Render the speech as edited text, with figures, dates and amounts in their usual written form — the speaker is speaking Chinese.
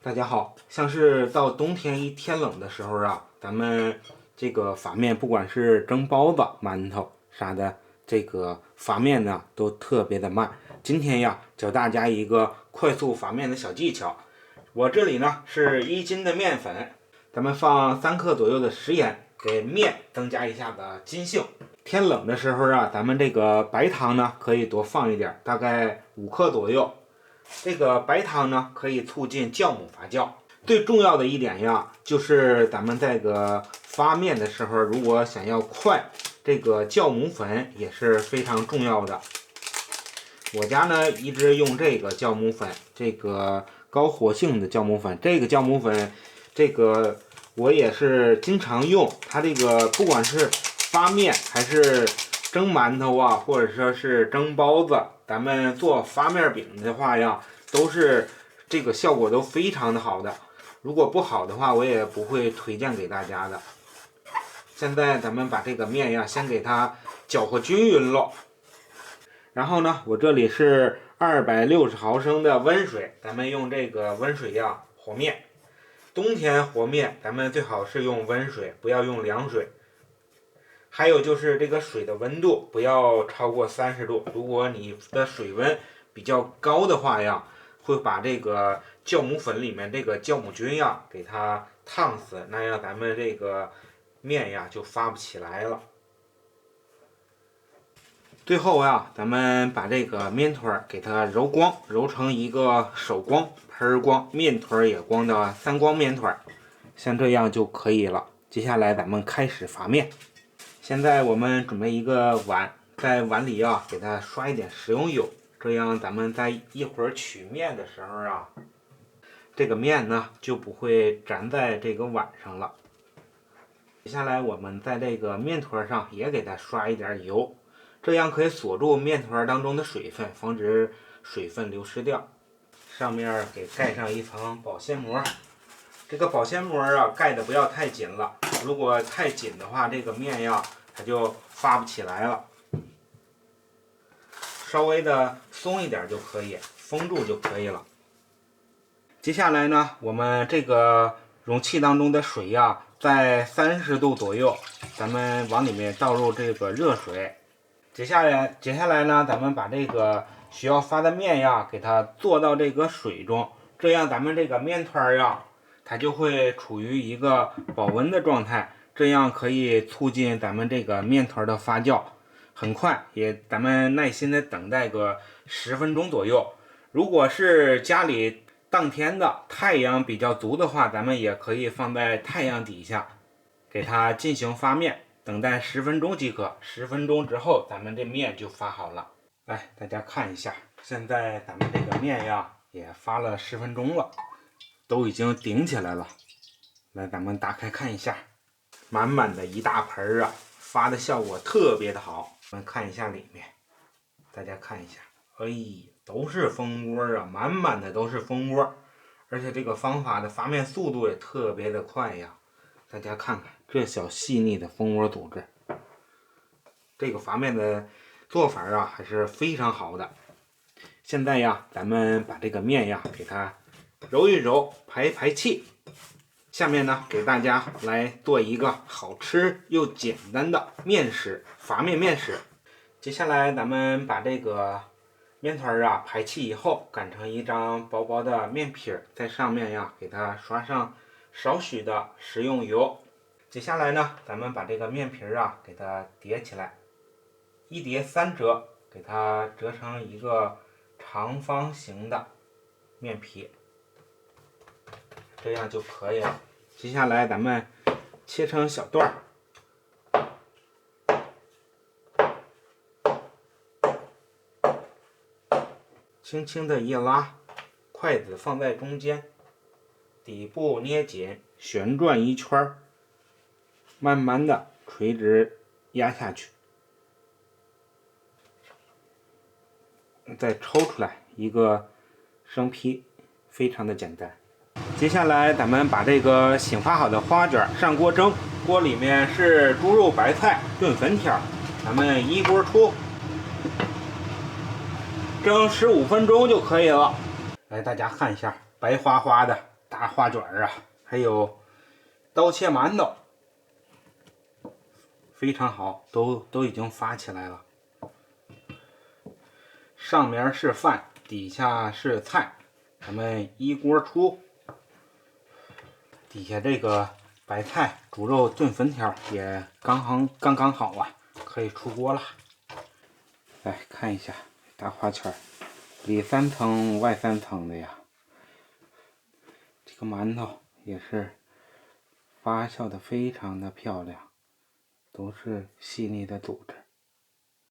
大家好，像是到冬天一天冷的时候啊，咱们这个发面，不管是蒸包子、馒头啥的，这个发面呢都特别的慢。今天呀，教大家一个快速发面的小技巧。我这里呢是1斤的面粉，咱们放3克左右的食盐，给面增加一下子筋性。天冷的时候啊，咱们这个白糖呢可以多放一点，大概5克左右。这个白糖呢，可以促进酵母发酵。最重要的一点呀，就是咱们这个发面的时候，如果想要快，这个酵母粉也是非常重要的。我家呢一直用这个酵母粉，这个高活性的酵母粉。这个酵母粉，这个我也是经常用。它这个不管是发面还是蒸馒头啊，或者说是蒸包子，咱们做发面饼的话呀，都是这个效果都非常的好的。如果不好的话，我也不会推荐给大家的。现在咱们把这个面呀，先给它搅和均匀了。然后呢，我这里是260毫升的温水，咱们用这个温水呀和面。冬天和面，咱们最好是用温水，不要用凉水。还有就是这个水的温度不要超过30度，如果你的水温比较高的话呀，会把这个酵母粉里面这个酵母菌呀给它烫死，那样咱们这个面呀就发不起来了。最后呀，咱们把这个面团给它揉光，揉成一个手光、盆光、面团也光的3光面团，像这样就可以了。接下来咱们开始发面。现在我们准备一个碗，在碗里啊给它刷一点食用油，这样咱们在一会儿取面的时候啊，这个面呢就不会粘在这个碗上了。接下来我们在这个面团上也给它刷一点油，这样可以锁住面团当中的水分，防止水分流失掉。上面给盖上一层保鲜膜，这个保鲜膜啊盖的不要太紧了，如果太紧的话，这个面呀它就发不起来了。稍微的松一点就可以，封住就可以了。接下来呢，我们这个容器当中的水呀，在30度左右，咱们往里面倒入这个热水。接下来呢，咱们把这个需要发的面呀，给它做到这个水中，这样咱们这个面团呀，它就会处于一个保温的状态，这样可以促进咱们这个面团的发酵。很快，咱们耐心的等待个10分钟左右。如果是家里当天的太阳比较足的话，咱们也可以放在太阳底下，给它进行发面，等待10分钟即可。10分钟之后，咱们这面就发好了。来，大家看一下，现在咱们这个面呀也发了10分钟了，都已经顶起来了。来，咱们打开看一下，满满的一大盆啊，发的效果特别的好。我们看一下里面，大家看一下，哎，都是蜂窝啊，满满的都是蜂窝，而且这个方法的发面速度也特别的快呀。大家看看这小细腻的蜂窝组织，这个发面的做法啊还是非常好的。现在呀，咱们把这个面呀给它揉一揉，排一排气。下面呢，给大家来做一个好吃又简单的面食，发面面食。接下来咱们把这个面团啊排气以后，擀成一张薄薄的面皮，在上面呀给它刷上少许的食用油。接下来呢，咱们把这个面皮啊给它叠起来，一叠3折，给它折成一个长方形的面皮，这样就可以了。接下来咱们切成小段，轻轻的一拉，筷子放在中间，底部捏紧，旋转一圈，慢慢的垂直压下去，再抽出来一个生坯，非常的简单。接下来咱们把这个醒发好的花卷上锅蒸，锅里面是猪肉白菜炖粉条，咱们一锅出，蒸15分钟就可以了。来，大家看一下，白花花的大大花卷啊，还有刀切馒头，非常好，都已经发起来了。上面是饭，底下是菜，咱们一锅出。底下这个白菜猪肉炖粉条也刚刚好啊，可以出锅了。来看一下大花圈，里3层外3层的呀。这个馒头也是发酵的非常的漂亮，都是细腻的组织。